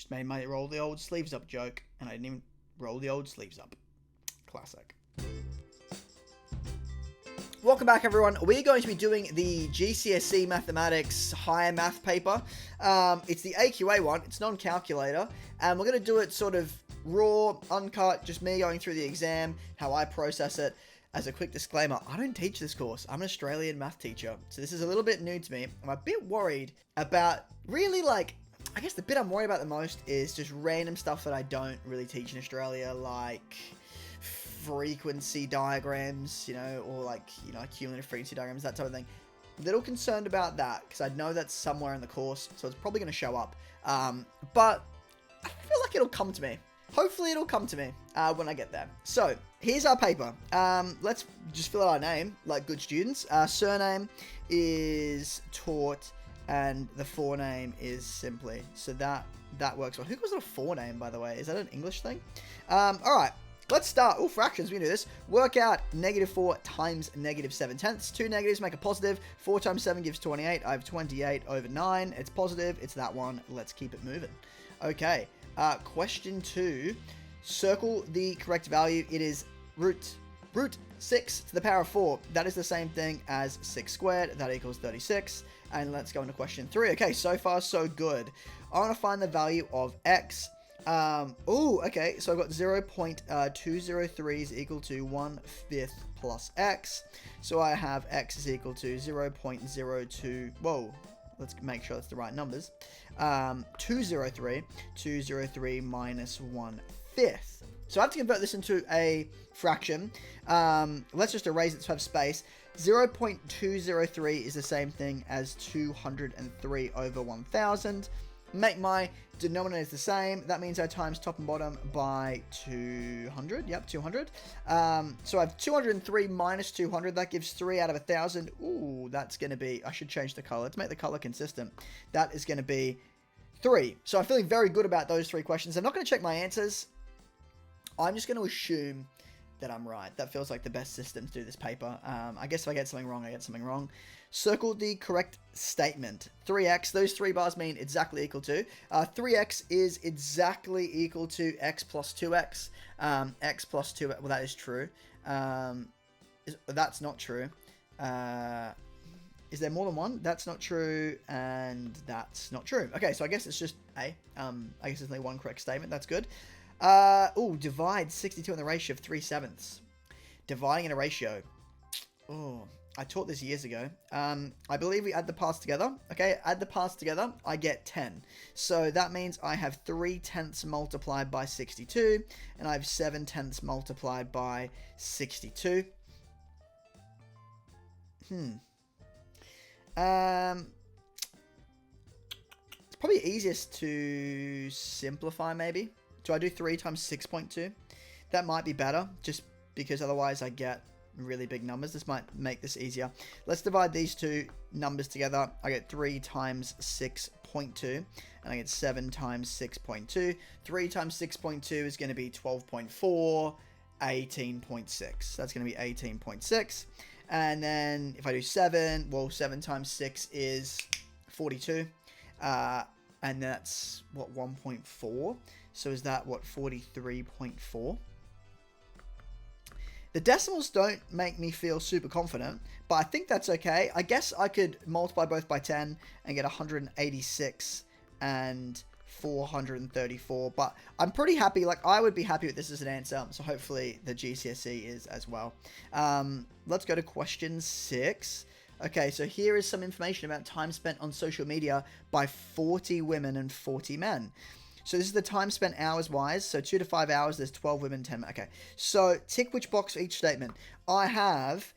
Just made my roll the old sleeves up joke, and I didn't even roll the old sleeves up. Classic. Welcome back, everyone. We're going to be doing the GCSE Mathematics Higher Math paper. It's the AQA one. It's non-calculator. And we're going to do it sort of raw, uncut, just me going through the exam, how I process it. As a quick disclaimer, I don't teach this course. I'm an Australian math teacher. So this is a little bit new to me. I'm a bit worried about really I guess the bit I'm worried about the most is just random stuff that I don't really teach in Australia, like frequency diagrams, or cumulative frequency diagrams, that type of thing. Little concerned about that because I know that's somewhere in the course, so it's probably going to show up. But I feel like it'll come to me. Hopefully it'll come to me when I get there. So here's our paper. Let's just fill out our name like good students. Surname is taught, and the forename is simply. So that works well. Who calls it a forename, by the way? Is that an English thing? All right. Let's start. Oh, fractions, we can do this. Work out -4 times -7/10. Two negatives make a positive. 4 times 7 gives 28. I have 28 over 9. It's positive. It's that one. Let's keep it moving. Okay. Question 2. Circle the correct value. It is root 6 to the power of 4. That is the same thing as 6 squared. That equals 36. And let's go into question 3. Okay, so far so good. I want to find the value of x. Okay, so I've got 0.203 is equal to 1/5 plus x. So I have x is equal to 0.02, let's make sure that's the right numbers. 203 minus 1/5. So I have to convert this into a fraction. Let's just erase it to have space. 0.203 is the same thing as 203 over 1000. Make my denominators the same. That means I times top and bottom by 200. Yep, 200. So I have 203 minus 200. That gives 3 out of 1,000. Ooh, that's going to be... I should change the color. Let's make the color consistent. That is going to be 3. So I'm feeling very good about those 3 questions. I'm not going to check my answers. I'm just going to assume that I'm right. That feels like the best system to do this paper. I guess if I get something wrong, I get something wrong. Circle the correct statement. 3x, those 3 bars mean exactly equal to. 3x is exactly equal to x plus 2x. X plus 2, well, that is true. That's not true. Is there more than one? That's not true, and that's not true. Okay, so I guess it's just A. I guess there's only one correct statement. That's good. Divide 62 in the ratio of 3/7. Dividing in a ratio. Oh, I taught this years ago. I believe we add the parts together. Okay, add the parts together, I get 10. So that means I have 3/10 multiplied by 62, and I have 7/10 multiplied by 62. It's probably easiest to simplify, maybe. Do I do 3 times 6.2? That might be better, just because otherwise I get really big numbers. This might make this easier. Let's divide these 2 numbers together. I get 3 times 6.2, and I get 7 times 6.2. 3 times 6.2 is going to be 12.4, 18.6. That's going to be 18.6. And then if I do 7, 7 times 6 is 42. And that's, 1.4? So is that, 43.4? The decimals don't make me feel super confident, but I think that's okay. I guess I could multiply both by 10 and get 186 and 434, but I'm pretty happy. I would be happy with this as an answer, so hopefully the GCSE is as well. Let's go to question 6. Okay, so here is some information about time spent on social media by 40 women and 40 men. So this is the time spent hours-wise. So 2 to 5 hours, there's 12 women, 10 men. Okay, so tick which box for each statement. I have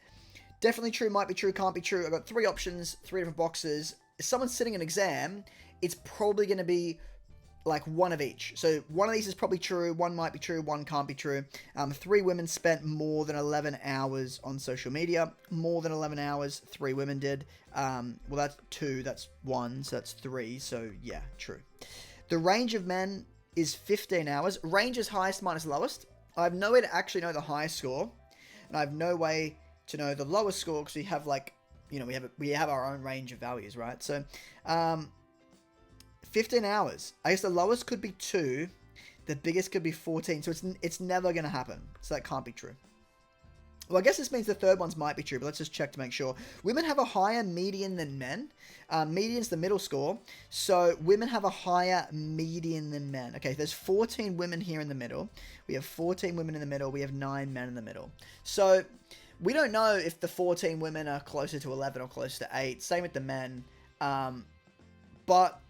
definitely true, might be true, can't be true. I've got 3 options, 3 different boxes. If someone's sitting an exam, it's probably going to be one of each. So one of these is probably true, one might be true, one can't be true. 3 women spent more than 11 hours on social media. More than 11 hours, 3 women did. Well, that's 2, that's 1, so that's 3. So yeah, true. The range of men is 15 hours. Range is highest minus lowest. I have no way to actually know the highest score, and I have no way to know the lowest score because we have we have our own range of values, right? So 15 hours. I guess the lowest could be 2. The biggest could be 14. So it's never going to happen. So that can't be true. Well, I guess this means the third ones might be true, but let's just check to make sure. Women have a higher median than men. Median's the middle score. So women have a higher median than men. Okay, there's 14 women here in the middle. We have 14 women in the middle. We have 9 men in the middle. So we don't know if the 14 women are closer to 11 or closer to 8. Same with the men. But,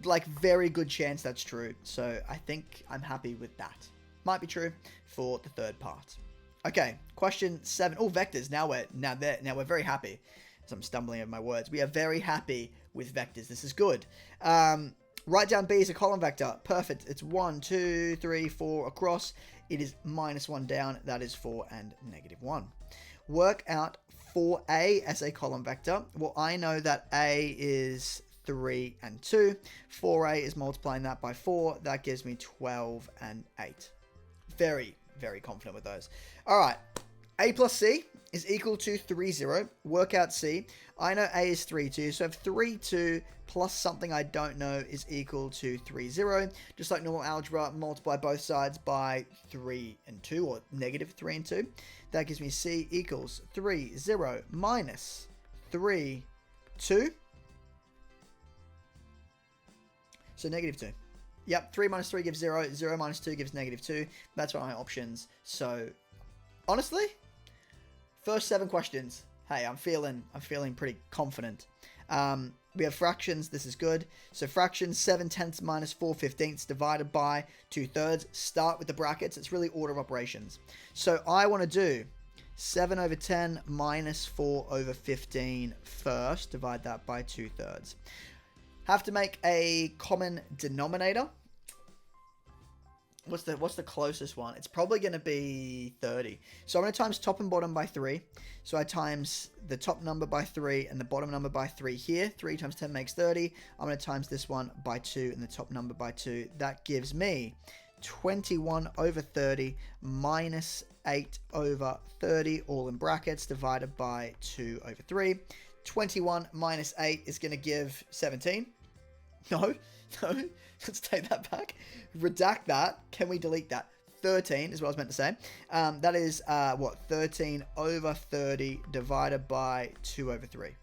like, very good chance that's true. So I think I'm happy with that. Might be true for the third part. Okay, question 7. Oh, vectors. Now we're very happy. As I'm stumbling over my words. We are very happy with vectors. This is good. Write down B as a column vector. Perfect. It's 1, 2, 3, 4 across. It is -1 down. That is 4 and -1. Work out 4A as a column vector. Well, I know that A is 3 and 2. 4A is multiplying that by 4. That gives me 12 and 8. Very, very confident with those. All right. A plus C is equal to 3, 0. Work out C. I know A is 3, 2. So I have 3, 2 plus something I don't know is equal to 3, 0. Just like normal algebra, multiply both sides by 3 and 2, or -3 and 2. That gives me C equals 3, 0 minus 3, 2. So -2. Yep, 3 minus 3 gives 0. 0 minus 2 gives -2. That's my options. So, honestly, first 7 questions. Hey, I'm feeling pretty confident. We have fractions. This is good. So fractions, 7/10 minus 4/15 divided by 2/3. Start with the brackets. It's really order of operations. So I want to do 7/10 minus 4/15 first. Divide that by 2/3. Have to make a common denominator. What's the closest one? It's probably going to be 30. So I'm going to times top and bottom by 3. So I times the top number by 3 and the bottom number by 3 here. 3 times 10 makes 30. I'm going to times this one by 2 and the top number by 2. That gives me 21 over 30 minus 8 over 30, all in brackets, divided by 2 over 3. 21 minus 8 is going to give 17. No, let's take that back. Redact that. Can we delete that? 13 is what I was meant to say. That is, 13 over 30 divided by 2 over 3.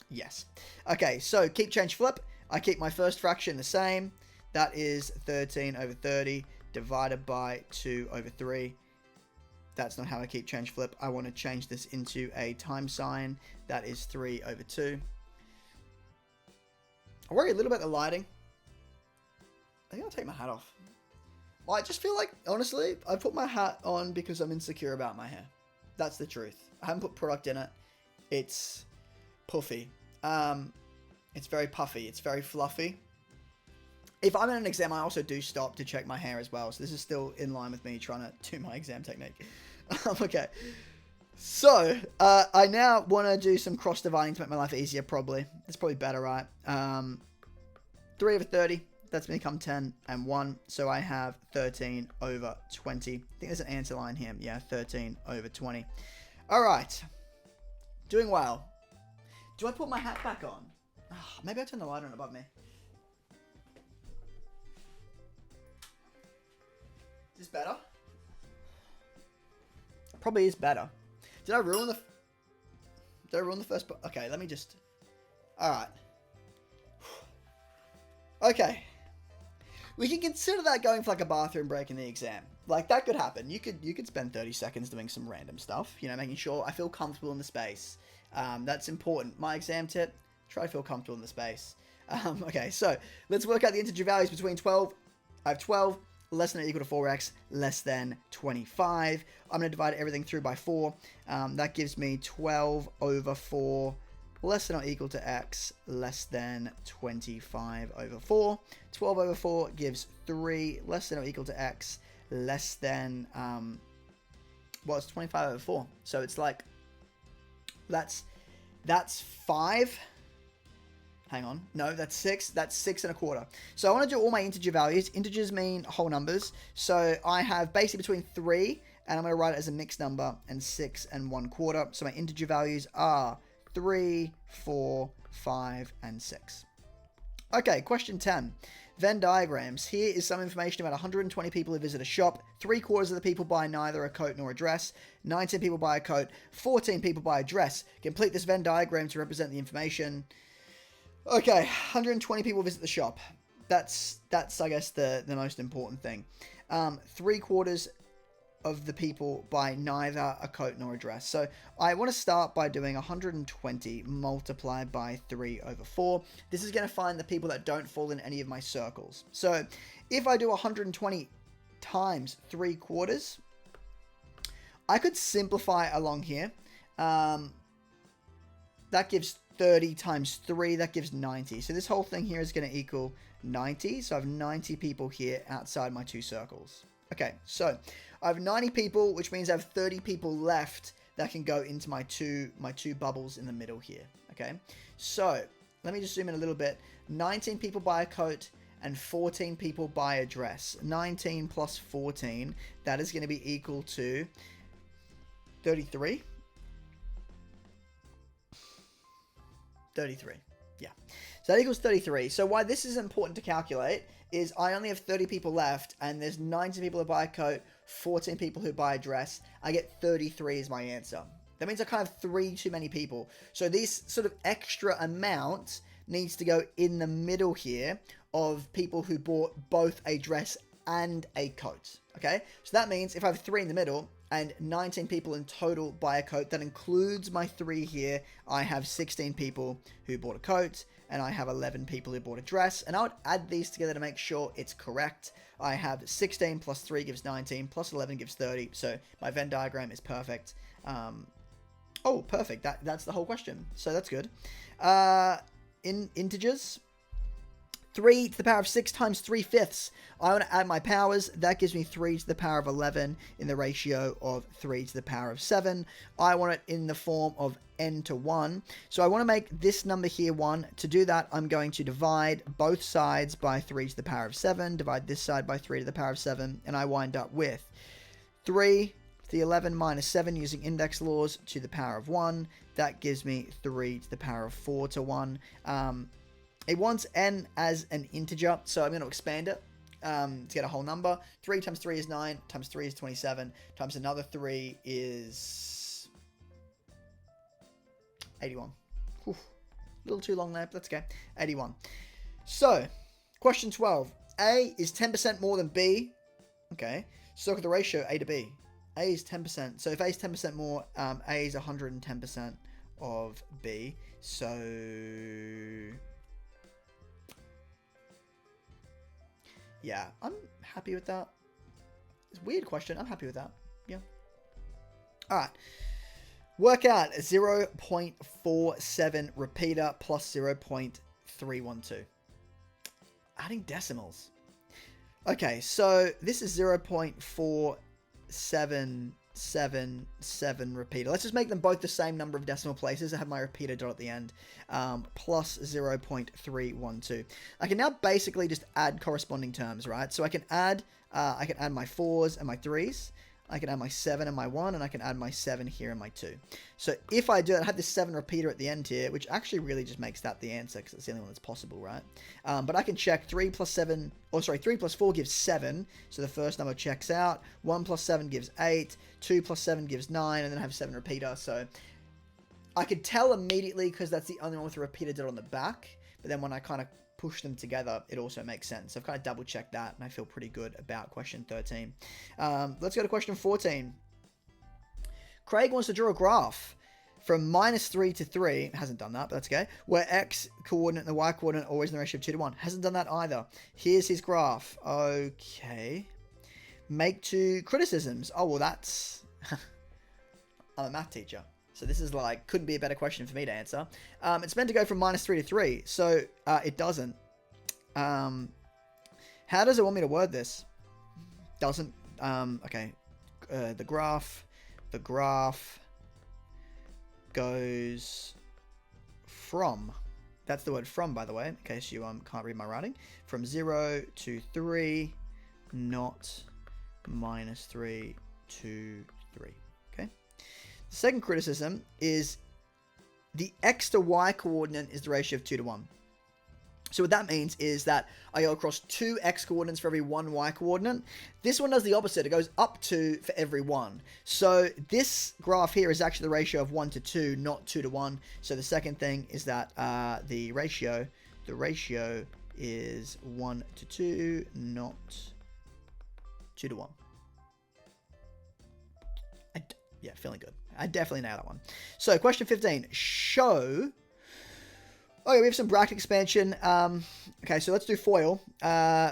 Yes. Okay, so keep, change, flip. I keep my first fraction the same. That is 13 over 30 divided by 2 over 3. That's not how I keep, change, flip. I want to change this into a time sign. That is 3 over 2. I worry a little bit about the lighting. I think I'll take my hat off. Well, I just feel like, honestly, I put my hat on because I'm insecure about my hair. That's the truth. I haven't put product in it. It's puffy. It's very puffy. It's very fluffy. If I'm in an exam, I also do stop to check my hair as well. So this is still in line with me trying to do my exam technique. Okay. So, I now want to do some cross dividing to make my life easier, probably. It's probably better, right? 3 over 30. That's going to become 10 and 1. So I have 13 over 20. I think there's an answer line here. Yeah, 13 over 20. All right. Doing well. Do I put my hat back on? Oh, maybe I'll turn the light on above me. Is this better? Probably is better. Did I ruin the first... Okay, let me just... Alright. Okay. We can consider that going for like a bathroom break in the exam. Like, that could happen. You could spend 30 seconds doing some random stuff. You know, making sure I feel comfortable in the space. That's important. My exam tip, try to feel comfortable in the space. Okay, so let's work out the integer values between 12. I have 12. Less than or equal to 4x, less than 25. I'm going to divide everything through by 4. That gives me 12 over 4, less than or equal to x, less than 25 over 4. 12 over 4 gives 3, less than or equal to x, less than, it's 25 over 4. So it's like, that's 5. Hang on. No, that's 6. That's 6 and a quarter. So I want to do all my integer values. Integers mean whole numbers. So I have basically between 3, and I'm going to write it as a mixed number, and 6 and 1/4. So my integer values are 3, 4, 5, and 6. Okay, question 10. Venn diagrams. Here is some information about 120 people who visit a shop. 3/4 of the people buy neither a coat nor a dress. 19 people buy a coat. 14 people buy a dress. Complete this Venn diagram to represent the information. Okay, 120 people visit the shop. That's I guess, the most important thing. 3/4 of the people buy neither a coat nor a dress. So I want to start by doing 120 multiplied by 3/4. This is going to find the people that don't fall in any of my circles. So if I do 120 times 3/4, I could simplify along here. That gives 30 times 3. That gives 90. So this whole thing here is going to equal 90. So I have 90 people here outside my 2 circles. Okay, so I have 90 people, which means I have 30 people left that can go into my two bubbles in the middle here. Okay, so let me just zoom in a little bit. 19 people buy a coat and 14 people buy a dress. 19 plus 14, that is going to be equal to 33. 33, yeah. So that equals 33. So why this is important to calculate is I only have 30 people left, and there's 19 people who buy a coat, 14 people who buy a dress. I get 33 as my answer. That means I kind of have 3 too many people. So this sort of extra amount needs to go in the middle here of people who bought both a dress and a coat. Okay, so that means if I have 3 in the middle and 19 people in total buy a coat, that includes my 3 here, I have 16 people who bought a coat, and I have 11 people who bought a dress. And I would add these together to make sure it's correct. I have 16 plus 3 gives 19, plus 11 gives 30. So my Venn diagram is perfect. Oh, perfect. That's the whole question. So that's good. In integers, 3 to the power of 6 times 3/5. I want to add my powers. That gives me 3 to the power of 11 in the ratio of 3 to the power of 7. I want it in the form of n to 1. So I want to make this number here 1. To do that, I'm going to divide both sides by 3 to the power of 7. Divide this side by 3 to the power of 7. And I wind up with 3 to the 11 minus 7 using index laws to the power of 1. That gives me 3 to the power of 4 to 1. It wants n as an integer, so I'm going to expand it to get a whole number. 3 times 3 is 9, times 3 is 27, times another 3 is 81. Whew. A little too long there, but that's okay. 81. So, question 12. A is 10% more than B. Okay, circle the ratio A to B. A is 10%. So if A is 10% more, A is 110% of B. So yeah, I'm happy with that. It's a weird question. I'm happy with that. Yeah. All right. Work out 0.47 repeater plus 0.312. Adding decimals. Okay, so this is 0.4777 repeater. Let's just make them both the same number of decimal places. I have my repeater dot at the end. Plus 0.312. I can now basically just add corresponding terms, right? So I can add my 4s and my 3s. I can add my 7 and my 1, and I can add my 7 here and my 2. So if I do that, I have this 7 repeater at the end here, which actually really just makes that the answer, because it's the only one that's possible, right? But I can check 3 plus 4 gives 7, so the first number checks out. 1 plus 7 gives 8, 2 plus 7 gives 9, and then I have 7 repeater, so I could tell immediately because that's the only one with a repeater dot on the back, but then when I kind of push them together, it also makes sense. So I've kind of double checked that, and I feel pretty good about question 13. Let's go to question 14. Craig wants to draw a graph from -3 to 3. Hasn't done that, but that's okay. Where x coordinate and the y coordinate are always in the ratio of 2 to 1. Hasn't done that either. Here's his graph. Okay. Make 2 criticisms. Oh, well, that's... I'm a math teacher. So this is like, couldn't be a better question for me to answer. It's meant to go from -3 to 3. So it doesn't. How does it want me to word this? Doesn't. Okay. The graph goes from. That's the word from, by the way, in case you can't read my writing. From 0 to 3, not -3 to 3. Okay. The second criticism is the x to y coordinate is the ratio of 2 to 1. So what that means is that I go across 2 x coordinates for every 1 y coordinate. This one does the opposite. It goes up 2 for every 1. So this graph here is actually the ratio of 1 to 2, not 2 to 1. So the second thing is that the ratio is 1 to 2, not 2 to 1. Yeah, feeling good. I definitely nailed that one. So question 15. Show... Okay, we have some bracket expansion. Okay, so let's do FOIL.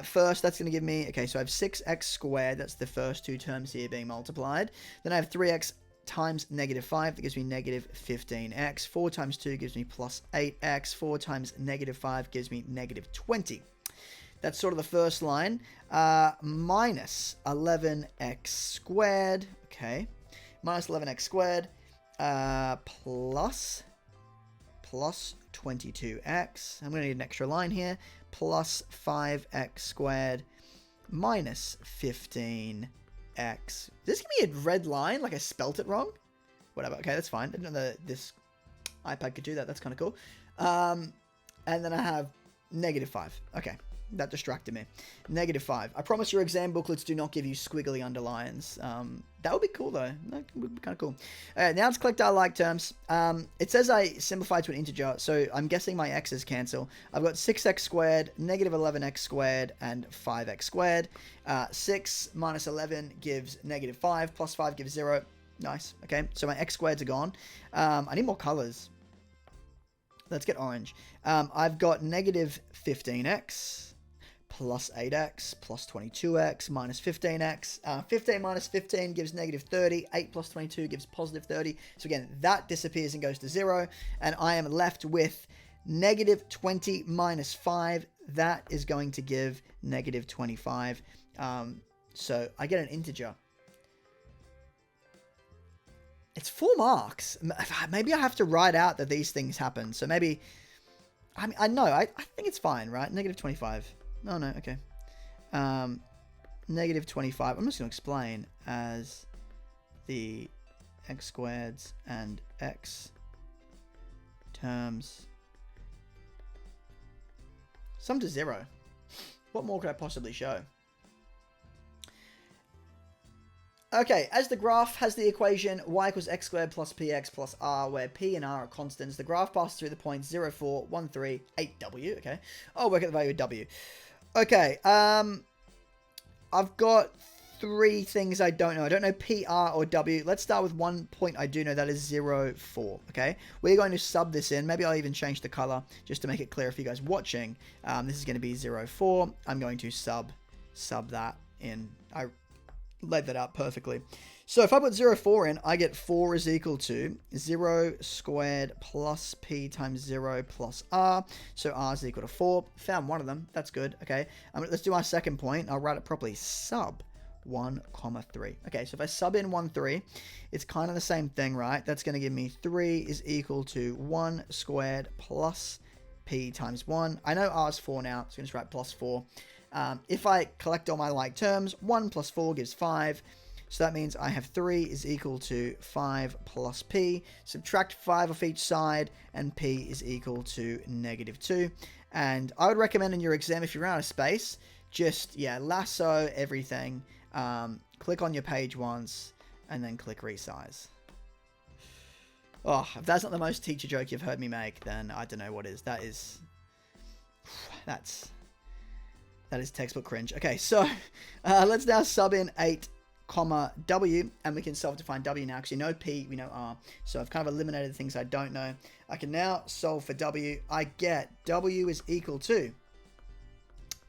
First, that's going to give me... Okay, so I have 6x squared. That's the first 2 terms here being multiplied. Then I have 3x times negative 5. That gives me negative 15x. 4 times 2 gives me plus 8x. 4 times negative 5 gives me negative 20. That's sort of the first line. Minus 11x squared. Okay. Minus 11x squared. Plus 22x. I'm going to need an extra line here. Plus 5x squared minus 15x. Is this going to be a red line? Like I spelt it wrong? Whatever. Okay, that's fine. I didn't know that this iPad could do that. That's kind of cool. And then I have negative 5. Okay. That distracted me. Negative 5. I promise your exam booklets do not give you squiggly underlines. That would be cool, though. That would be kind of cool. Alright, now it's clicked our like terms. It says I simplified to an integer, so I'm guessing my x's cancel. I've got 6x squared, negative 11x squared, and 5x squared. 6 minus 11 gives negative 5, plus 5 gives 0. Nice. Okay, so my x squareds are gone. I need more colors. Let's get orange. I've got negative 15x. Plus 8x, plus 22x, minus 15x. 15 minus 15 gives negative 30. 8 plus 22 gives positive 30. So again, that disappears and goes to 0. And I am left with negative 20 minus 5. That is going to give negative 25. So I get an integer. It's 4 marks. Maybe I have to write out that these things happen. So maybe... I know. I think it's fine, right? Negative 25. Oh, no, okay. Negative 25. I'm just going to explain as the x squareds and x terms sum to 0. What more could I possibly show? Okay, as the graph has the equation y equals x squared plus px plus r, where p and r are constants, the graph passes through the points 0, 4, 1, 3, 8w, okay? I'll work at the value of w. Okay, I've got 3 things I don't know. I don't know P, R, or W. Let's start with one point I do know. That is 0, 4, okay? We're going to sub this in. Maybe I'll even change the color just to make it clear for you guys watching. This is going to be 0, 4. I'm going to sub that in. I laid that out perfectly. So if I put 0, 4 in, I get 4 is equal to 0 squared plus p times 0 plus r. So r is equal to 4. Found one of them. That's good. Okay. Let's do our second point. I'll write it properly. Sub 1, 3. Okay, so if I sub in 1, 3, it's kind of the same thing, right? That's going to give me 3 is equal to 1 squared plus p times 1. I know r is 4 now, so I'm going to write plus 4. If I collect all my like terms, 1 plus 4 gives 5. So that means I have 3 is equal to 5 plus p. Subtract 5 off each side, and p is equal to negative 2. And I would recommend in your exam, if you're out of space, just, lasso everything. Click on your page once, and then click resize. Oh, if that's not the most teacher joke you've heard me make, then I don't know what is. That is textbook cringe. Okay, so let's now sub in 8, w, and we can solve to find w now, because we know p, we know r. So I've kind of eliminated the things I don't know. I can now solve for w. I get w is equal to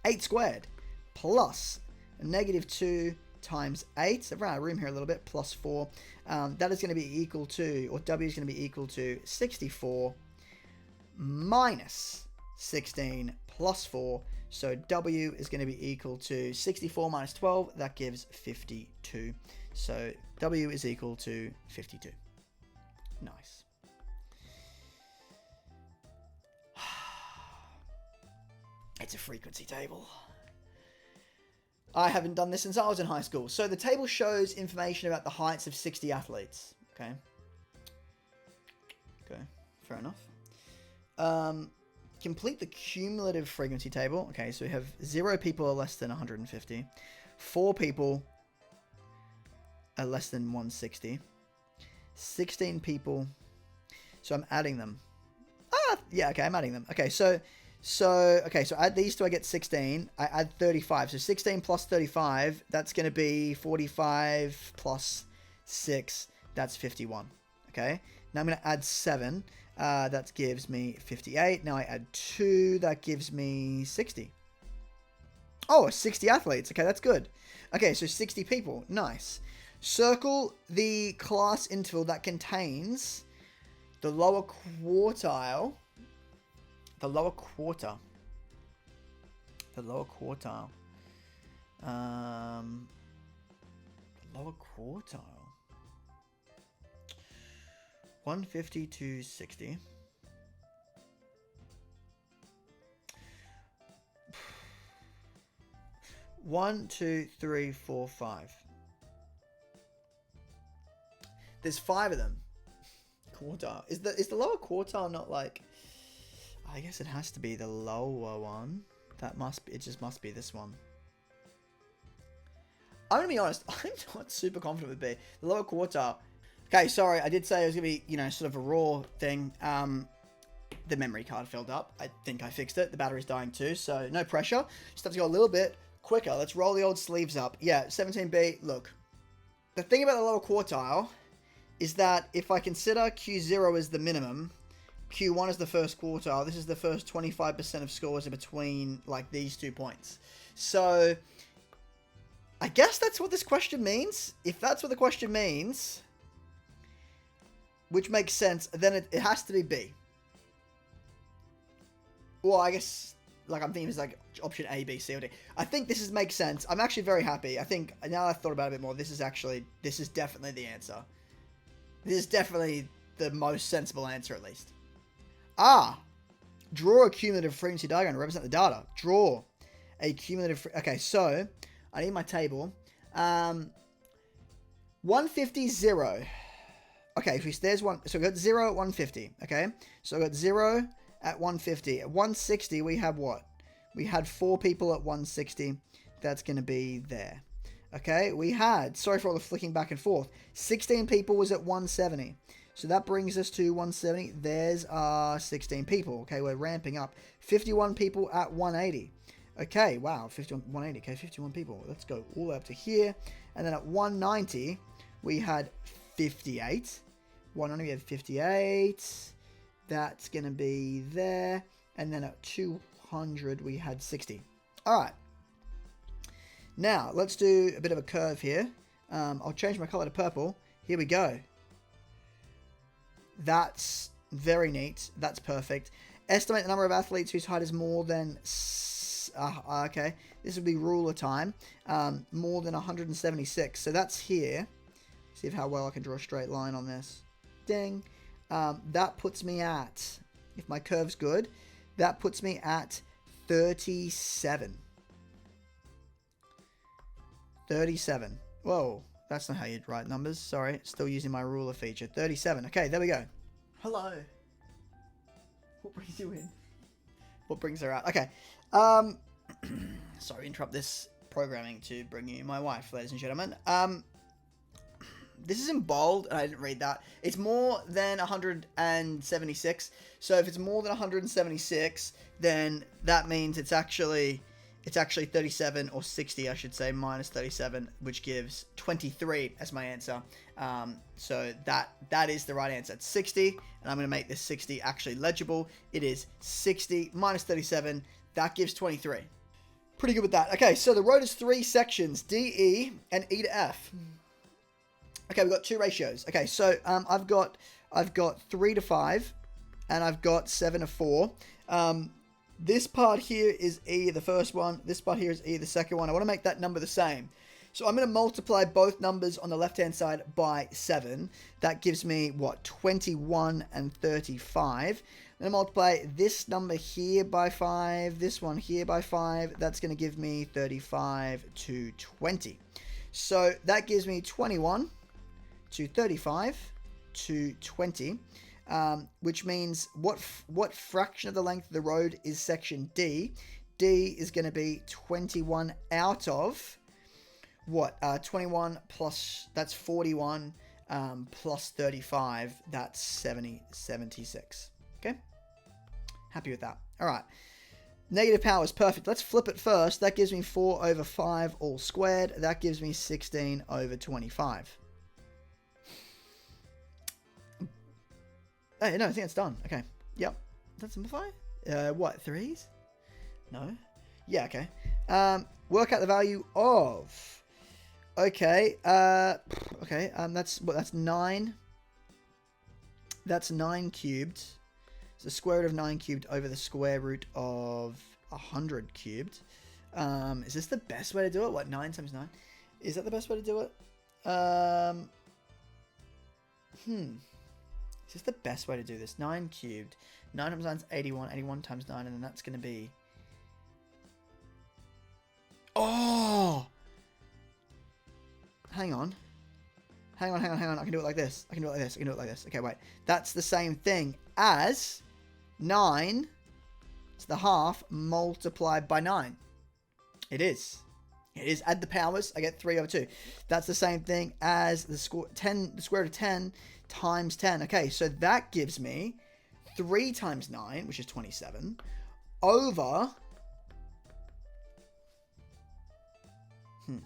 8 squared plus negative 2 times 8. So I've run out of room here a little bit, plus 4. That is going to be equal to, or w is going to be equal to 64 minus 16 plus 4. So w is going to be equal to 64 minus 12. That gives 52. So w is equal to 52. Nice. It's a frequency table. I haven't done this since I was in high school. So the table shows information about the heights of 60 athletes. Okay. Okay, fair enough. complete the cumulative frequency table. Okay, so we have 0 people are less than 150. 4 people are less than 160. 16 people. So I'm adding them. Yeah, okay, I'm adding them. Okay, so add these two, I get 16. I add 35. So 16 plus 35, that's going to be 45 plus 6, that's 51. Okay, now I'm going to add 7. That gives me 58. Now I add 2, that gives me 60. Oh, 60 athletes. Okay, that's good. Okay, so 60 people. Nice. Circle the class interval that contains the lower quartile. The lower quartile. 150 to 60. One, two, three, four, 5. There's 5 of them. Quartile. Is the lower quartile not like? I guess it has to be the lower one. It just must be this one. I'm gonna be honest, I'm not super confident with B. The lower quartile. Okay, sorry, I did say it was gonna be, sort of a raw thing. The memory card filled up. I think I fixed it. The battery's dying too, so no pressure. Just have to go a little bit quicker. Let's roll the old sleeves up. Yeah, 17B, look. The thing about the lower quartile is that if I consider Q0 as the minimum, Q1 is the first quartile. This is the first 25% of scores in between, like, these 2 points. So, I guess that's what this question means. If that's what the question means, which makes sense, then it has to be B. Well, I guess, like, I'm thinking it's like option A, B, C, or D. I think this makes sense. I'm actually very happy. I think, now I've thought about it a bit more, this is definitely the answer. This is definitely the most sensible answer, at least. Draw a cumulative frequency diagram to represent the data. Draw a cumulative... Okay, so I need my table. 150, 0. Okay, there's one... So we got 0 at 150, okay? So I got 0 at 150. At 160, we have what? We had 4 people at 160. That's going to be there. Okay, we had... Sorry for all the flicking back and forth. 16 people was at 170. So that brings us to 170. There's our 16 people. Okay, we're ramping up. 51 people at 180. Okay, wow, 180. Okay, 51 people. Let's go all the way up to here. And then at 190, we had 58. 190, we had 58. That's going to be there. And then at 200, we had 60. All right. Now, let's do a bit of a curve here. I'll change my color to purple. Here we go. That's very neat. That's perfect. Estimate the number of athletes whose height is more than... okay. This would be ruler time. More than 176. So that's here. See how well I can draw a straight line on this. Ding. That puts me at... If my curve's good, that puts me at 37. 37. Whoa. That's not how you'd write numbers. Sorry. Still using my ruler feature. 37. Okay, there we go. Hello. What brings you in? What brings her out? Okay. Sorry, interrupt this programming to bring you my wife, ladies and gentlemen. This is in bold, and I didn't read that. It's more than 176. So if it's more than 176, then that means it's actually 37, or 60, I should say, minus 37, which gives 23 as my answer. So that is the right answer. It's 60, and I'm going to make this 60 actually legible. It is 60 minus 37. That gives 23. Pretty good with that. Okay, so the road is 3 sections, D, E, and E to F. Okay, we've got 2 ratios. Okay, so I've got 3 to 5, and I've got 7 to 4. This part here is E, the first one. This part here is E, the second one. I want to make that number the same. So I'm going to multiply both numbers on the left-hand side by 7. That gives me, what, 21 and 35. I'm going to multiply this number here by 5, this one here by 5. That's going to give me 35 to 20. So that gives me 21 to 35 to 20. which means what fraction of the length of the road is section D? D is going to be 21 out of what? 21 plus, that's 41, plus 35, that's 76. Okay? Happy with that. All right. Negative power is perfect. Let's flip it first. That gives me 4 over 5 all squared. That gives me 16 over 25. Hey, no, I think it's done. Okay. Yep. Does that simplify? What? 3s? No. Yeah, okay. Work out the value of... Okay. Okay. That's 9. That's 9 cubed. So the square root of 9 cubed over the square root of 100 cubed. Is this the best way to do it? What, 9 times 9? Is that the best way to do it? Is this the best way to do this? 9 cubed. 9 times 9 is 81. 81 times 9, and then that's going to be... Oh! Hang on. Hang on. I can do it like this. I can do it like this. Okay, wait. That's the same thing as 9 to the half multiplied by 9. It is. It is. Add the powers. I get 3 over 2. That's the same thing as the square root of 10 times 10. Okay, so that gives me 3 times 9, which is 27, over 10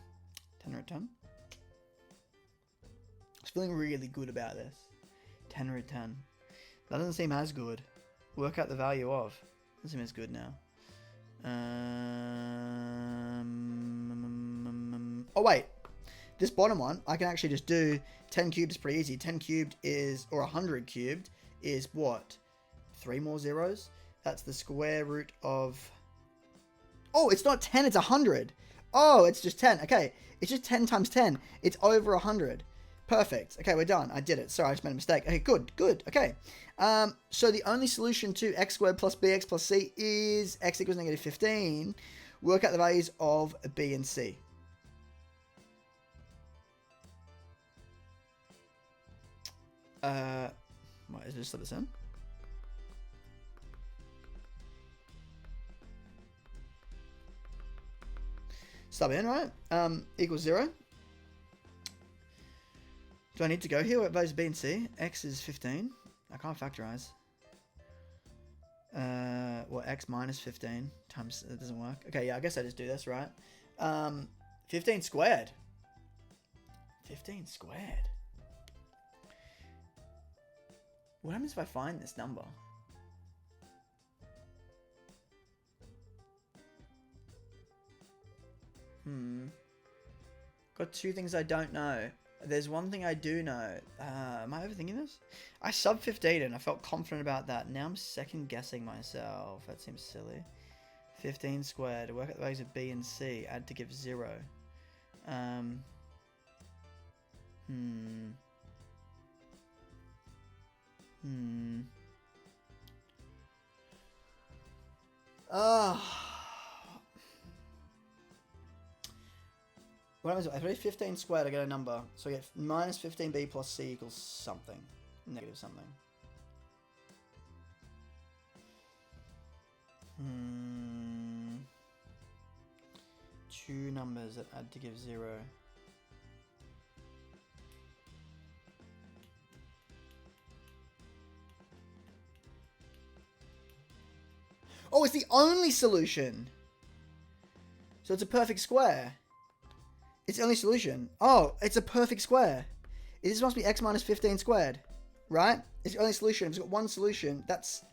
root 10. I was feeling really good about this. 10 root 10. That doesn't seem as good. Work out the value of. Doesn't seem as good now. Oh, wait. This bottom one, I can actually just do 10 cubed is pretty easy. 10 cubed is, or 100 cubed is what? 3 more zeros? That's the square root of... Oh, it's not 10, it's 100. Oh, it's just 10. Okay, it's just 10 times 10. It's over 100. Perfect. Okay, we're done. I did it. Sorry, I just made a mistake. Okay, good. Okay. So the only solution to x squared plus bx plus c is x equals negative 15. Work out the values of b and c. Wait, is it just let this in? Sub in, right? Equals 0. Do I need to go here? What values B and C? X is 15. I can't factorize. Well, X minus 15 times... It doesn't work. Okay, yeah, I guess I just do this, right? 15 squared. 15 squared. What happens if I find this number? Got 2 things I don't know. There's one thing I do know. Am I overthinking this? I sub 15 and I felt confident about that. Now I'm second guessing myself. That seems silly. 15 squared. Work out the values of B and C. Add to give 0. What happens if I put 15 squared, I get a number. So I get minus 15b plus c equals something. Negative something. Two numbers that add to give 0. Oh, it's the only solution! So it's a perfect square. It's the only solution. Oh, it's a perfect square. This must be x minus 15 squared, right? It's the only solution. If it's got one solution, that's...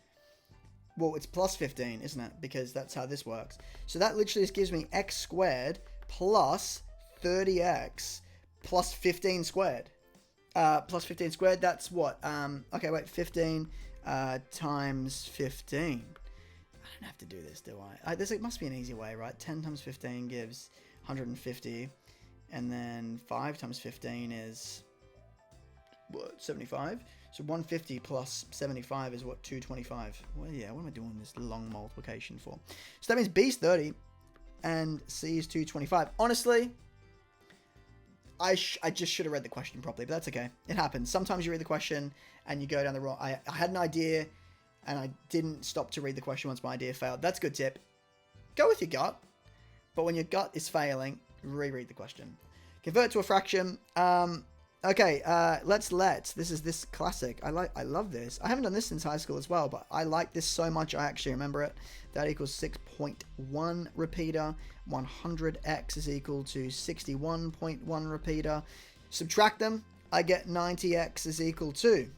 Well, it's plus 15, isn't it? Because that's how this works. So that literally just gives me x squared plus 30x plus 15 squared. Plus 15 squared, that's what? Okay, wait, 15 times 15. I don't have to do this, do I? It must be an easy way, right? 10 times 15 gives 150. And then 5 times 15 is, what, 75? So 150 plus 75 is what, 225? Well, yeah, what am I doing this long multiplication for? So that means B is 30 and C is 225. Honestly, I just should have read the question properly, but that's okay. It happens. Sometimes you read the question and you go down the wrong... I had an idea and I didn't stop to read the question once my idea failed. That's a good tip. Go with your gut, but when your gut is failing, reread the question. Convert to a fraction. Okay, let's let. This is this classic. I love this. I haven't done this since high school as well, but I like this so much I actually remember it. That equals 6.1 repeater. 100x is equal to 61.1 repeater. Subtract them, I get 90x is equal to.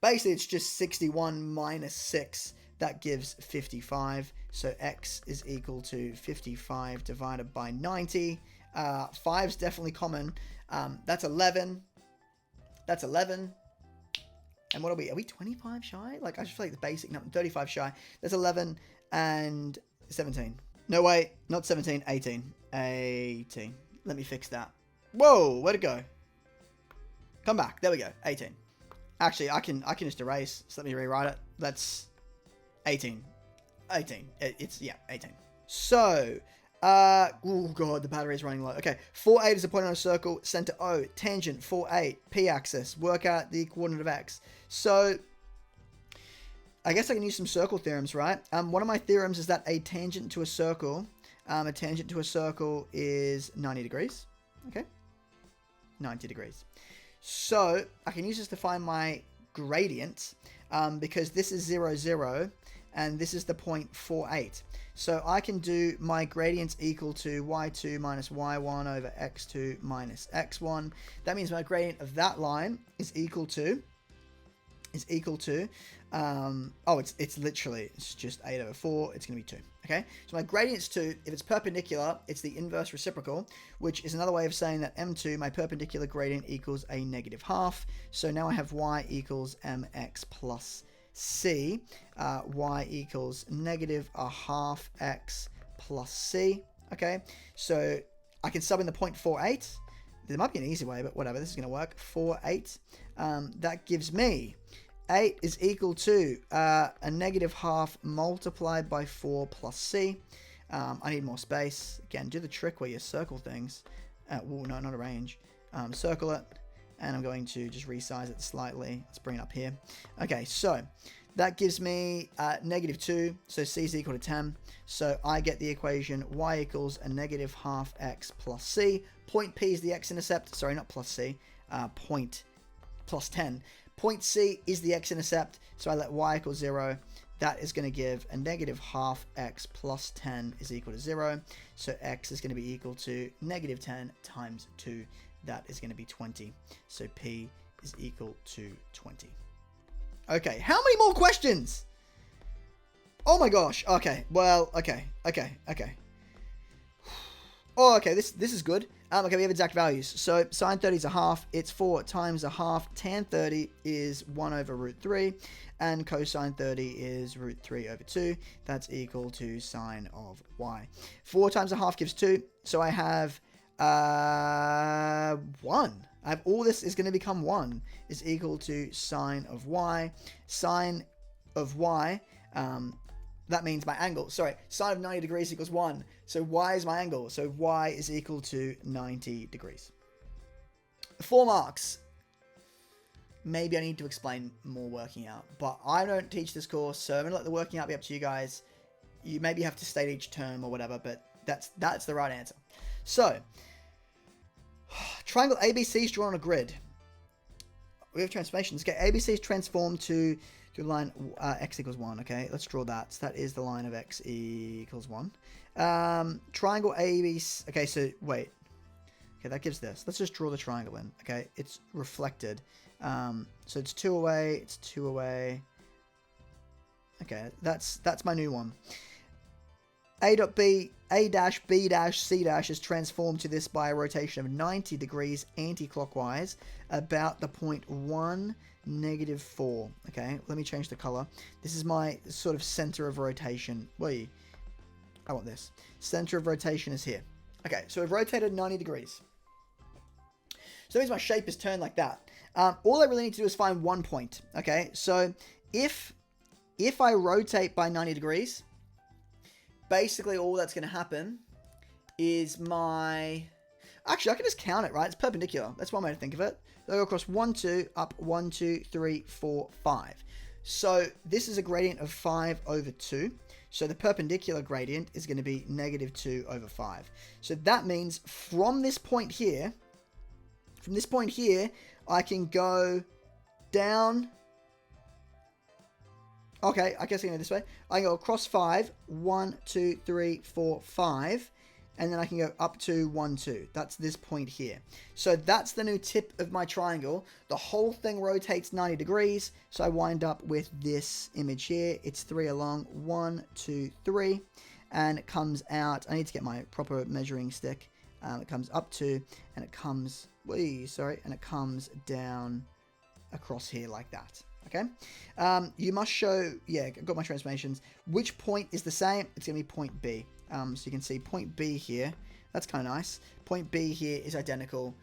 Basically, it's just 61 minus 6. That gives 55. So x is equal to 55 divided by 90. 5 is definitely common. That's 11. That's 11. And what are we? Are we 25 shy? Like, I just feel like the basic number. 35 shy. That's 11 and 17. No, wait. Not 17. 18. 18. Let me fix that. Whoa. Where'd it go? Come back. There we go. 18. Actually, I can just erase. So let me rewrite it. That's 18. 18. Yeah, 18. So... oh god, the battery is running low. Okay, 4,8 is a point on a circle, center O, tangent 4,8, p-axis, work out the coordinate of x. So, I guess I can use some circle theorems, right? One of my theorems is that a tangent to a circle is 90 degrees. Okay, 90 degrees. So, I can use this to find my gradient, because this is 0, 0, and this is the point 4,8. So I can do my gradients equal to y2 minus y1 over x2 minus x1. That means my gradient of that line is equal to, it's literally, it's just 8 over 4. It's going to be 2. Okay, so my gradient's 2. If it's perpendicular, it's the inverse reciprocal, which is another way of saying that m2, my perpendicular gradient, equals a negative half. So now I have y equals mx plus c. Y equals negative a half x plus c. Okay, so I can sub in the 0.48. There might be an easy way, but whatever, this is going to work. 4,8. That gives me 8 is equal to a negative half multiplied by 4 plus c. I need more space. Again, do the trick where you circle things. No, not arrange. Circle it. And I'm going to just resize it slightly. Let's bring it up here. Okay, so that gives me negative 2. So c is equal to 10. So I get the equation y equals a negative half x plus c. Point P is the x-intercept. Sorry, not plus c. Point plus 10. Point C is the x-intercept. So I let y equal 0. That is going to give a negative half x plus 10 is equal to 0. So x is going to be equal to negative 10 times 2. That is going to be 20. So P is equal to 20. Okay, how many more questions? Oh my gosh. Okay, well, okay. Oh, okay, this is good. Okay, we have exact values. So sine 30 is a half. It's 4 times a half. Tan 30 is 1 over root 3. And cosine 30 is root 3 over 2. That's equal to sine of y. 4 times a half gives 2. So I have 1. I have all this is going to become 1 is equal to sine of y. Sine of y, that means my angle. Sorry, sine of 90 degrees equals 1. So y is my angle. So y is equal to 90 degrees. 4 marks. Maybe I need to explain more working out. But I don't teach this course, so I'm going to let the working out be up to you guys. You maybe have to state each term or whatever, but that's the right answer. So, triangle ABC is drawn on a grid. We have transformations. Okay, ABC is transformed to the line x equals 1. Okay, let's draw that. So that is the line of x equals 1. Triangle ABC. Okay, so wait. Okay, that gives this. Let's just draw the triangle in. Okay, it's reflected. So it's 2 away. It's 2 away. Okay, that's my new one. A dash, B dash, C dash is transformed to this by a rotation of 90 degrees anti-clockwise about the point 1, negative 4. Okay, let me change the color. This is my sort of center of rotation. Wait, I want this. Center of rotation is here. Okay, so we've rotated 90 degrees. So that means my shape is turned like that. All I really need to do is find one point. Okay, so if I rotate by 90 degrees, basically all that's going to happen is my... Actually, I can just count it, right? It's perpendicular. That's one way to think of it. So I go across 1, 2, up 1, 2, 3, 4, 5. So this is a gradient of 5 over 2. So the perpendicular gradient is going to be negative 2 over 5. So that means from this point here, I can go down. Okay, I guess I can go this way. I can go across 5, 1, 2, 3, 4, 5. And then I can go up to 1, 2. That's this point here. So that's the new tip of my triangle. The whole thing rotates 90 degrees. So I wind up with this image here. It's 3 along. 1, 2, 3. And it comes out. I need to get my proper measuring stick. It comes up to, and it comes, and it comes down across here like that. Okay. You must show, yeah, I've got my transformations. Which point is the same? It's going to be point B. So you can see point B here. That's kind of nice. Point B here is identical.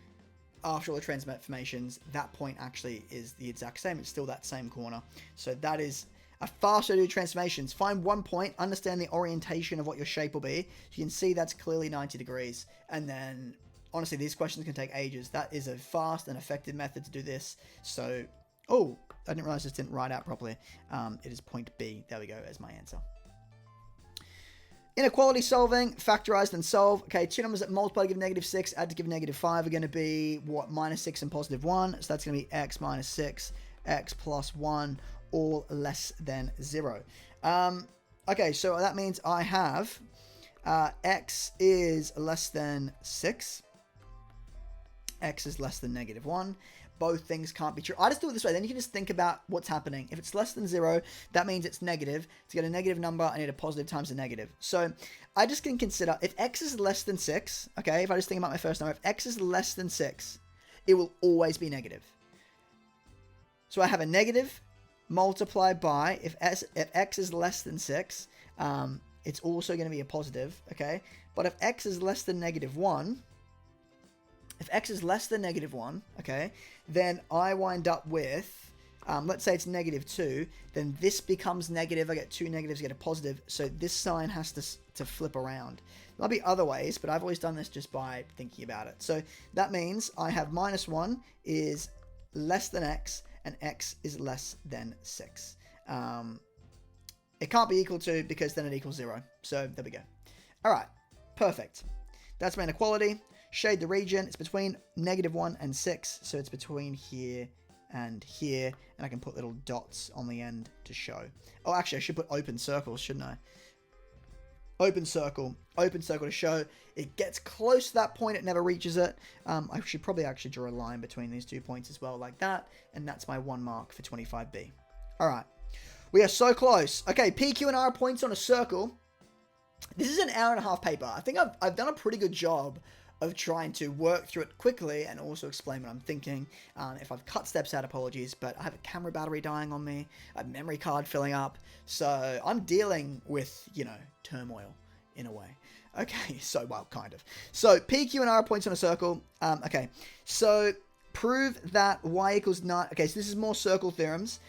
After all the transformations, that point actually is the exact same. It's still that same corner. So that is a fast way to do transformations. Find one point, understand the orientation of what your shape will be. You can see that's clearly 90 degrees. And then, honestly, these questions can take ages. That is a fast and effective method to do this. So, oh, I didn't realize this didn't write out properly. It is point B. There we go as my answer. Inequality solving, factorize then solve. Okay, two numbers that multiply to give negative 6, add to give negative 5 are going to be, what, minus 6 and positive 1. So that's going to be x minus 6, x plus 1, all less than 0. Okay, so that means I have x is less than 6. X is less than negative 1. Both things can't be true. I just do it this way. Then you can just think about what's happening. If it's less than 0, that means it's negative. To get a negative number, I need a positive times a negative. So I just can consider if x is less than 6, okay, if I just think about my first number, if x is less than 6, it will always be negative. So I have a negative multiplied by, if x is less than 6, it's also going to be a positive, okay? But if x is less than negative 1, if x is less than negative 1, okay, then I wind up with, let's say it's negative 2, then this becomes negative. I get two negatives, I get a positive. So this sign has to flip around. There'll be other ways, but I've always done this just by thinking about it. So that means I have minus 1 is less than x, and x is less than 6. It can't be equal to, because then it equals 0. So there we go. All right, perfect. That's my inequality. Shade the region. It's between negative 1 and 6. So it's between here and here. And I can put little dots on the end to show. Oh, actually, I should put open circles, shouldn't I? Open circle to show it gets close to that point. It never reaches it. I should probably actually draw a line between these 2 points as well, like that. And that's my 1 mark for 25B. All right. We are so close. Okay, P, Q, and R points on a circle. This is an hour-and-a-half paper. I think I've done a pretty good job of trying to work through it quickly and also explain what I'm thinking. If I've cut steps out, apologies, but I have a camera battery dying on me, a memory card filling up, so I'm dealing with, you know, turmoil in a way. Okay, so, well, kind of. So, P, Q, and R points on a circle. Okay, so prove that y equals 9. Okay, so this is more circle theorems.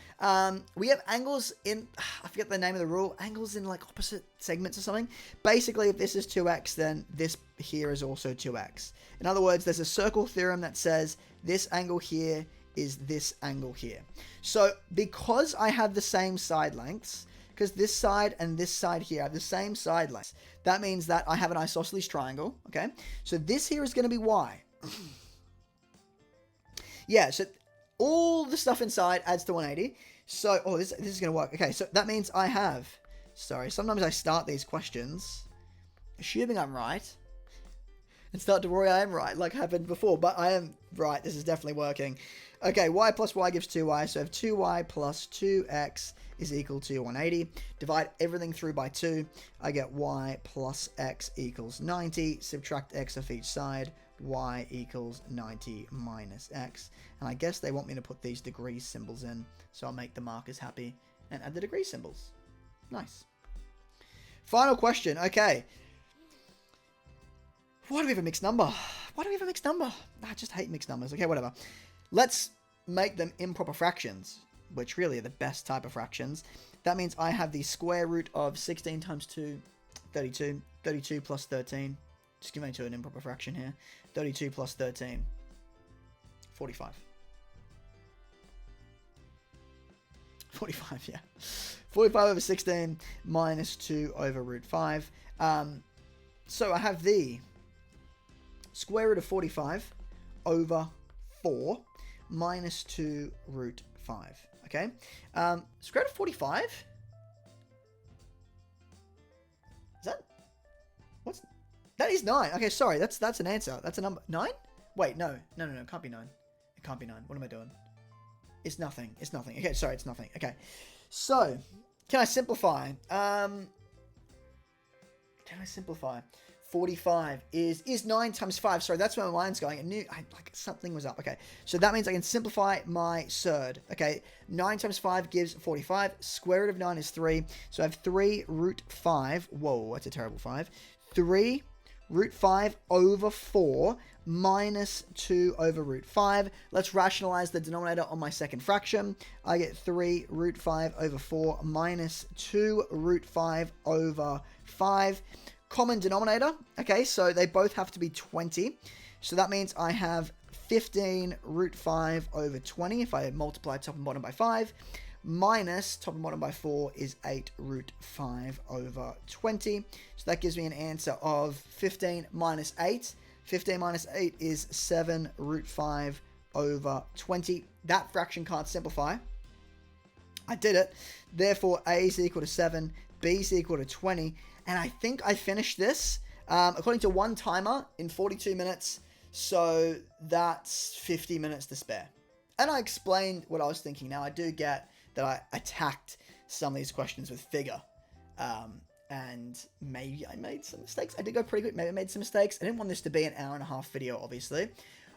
We have angles in, I forget the name of the rule, angles in like opposite segments or something. Basically, if this is 2x, then this here is also 2x. In other words, there's a circle theorem that says this angle here is this angle here. So because I have the same side lengths, because this side and this side here have the same side lengths, that means that I have an isosceles triangle, okay? So this here is going to be y. Yeah, so all the stuff inside adds to 180. So, oh, this is going to work. Okay, so that means I have, sorry, sometimes I start these questions assuming I'm right and start to worry I am right, like happened before, but I am right. This is definitely working. Okay, y plus y gives 2y, so I have 2y plus 2x is equal to 180. Divide everything through by 2. I get y plus x equals 90. Subtract x off each side. Y equals 90 minus x. And I guess they want me to put these degree symbols in, so I'll make the markers happy and add the degree symbols. Nice. Final question. Okay. Why do we have a mixed number? Why do we have a mixed number? I just hate mixed numbers. Okay, whatever. Let's make them improper fractions, which really are the best type of fractions. That means I have the square root of 16 times 2, 32. 32 plus 13, Just give me to an improper fraction here. 32 plus 13. 45. 45, yeah. 45 over 16 minus 2 over root 5. So I have the square root of 45 over 4 minus 2 root 5. Okay? Square root of 45? Is that... What's... That is 9. Okay, sorry. That's an answer. That's a number. 9? Wait, no. No. It can't be 9. It can't be 9. What am I doing? It's nothing. It's nothing. Okay, sorry. It's nothing. Okay. So, can I simplify? Can I simplify? 45 is 9 times 5. Sorry, that's where my mind's going. I knew like something was up. Okay, so that means I can simplify my surd. Okay, 9 times 5 gives 45. Square root of 9 is 3. So I have 3 root 5. Whoa, that's a terrible 5. 3 root 5 over 4 minus 2 over root 5. Let's rationalize the denominator on my second fraction. I get 3 root 5 over 4 minus 2 root 5 over 5. Common denominator. Okay, so they both have to be 20. So that means I have 15 root 5 over 20 if I multiply top and bottom by 5. Minus top and bottom by 4 is 8 root 5 over 20. So that gives me an answer of 15 minus 8. 15 minus 8 is 7 root 5 over 20. That fraction can't simplify. I did it. Therefore, A is equal to 7, B is equal to 20. And I think I finished this, according to one timer, in 42 minutes. So that's 50 minutes to spare. And I explained what I was thinking. Now, I do get that I attacked some of these questions with figure. And maybe I made some mistakes. I did go pretty quick. Maybe I made some mistakes. I didn't want this to be an hour-and-a-half video, obviously.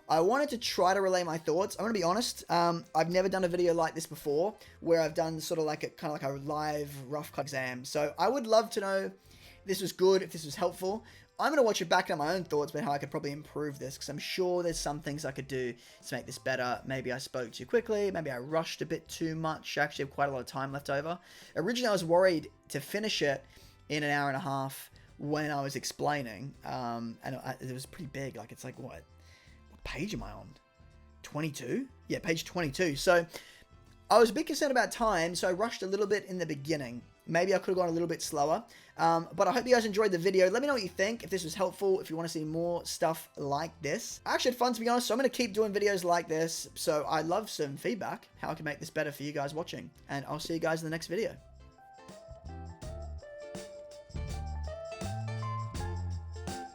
I wanted to try to relay my thoughts. I'm going to be honest. I've never done a video like this before, where I've done sort of like a kind of like a live rough cut exam. So I would love to know if this was good, if this was helpful. I'm going to watch it back on my own thoughts about how I could probably improve this, because I'm sure there's some things I could do to make this better. Maybe I spoke too quickly. Maybe I rushed a bit too much. I actually have quite a lot of time left over. Originally, I was worried to finish it in an hour and a half when I was explaining. And it was pretty big. Like, it's like, what page am I on? 22? Yeah, page 22. So I was a bit concerned about time, so I rushed a little bit in the beginning. Maybe I could have gone a little bit slower. But I hope you guys enjoyed the video. Let me know what you think, if this was helpful, if you want to see more stuff like this. I actually had fun, to be honest, so I'm going to keep doing videos like this. So I'd love some feedback, how I can make this better for you guys watching. And I'll see you guys in the next video.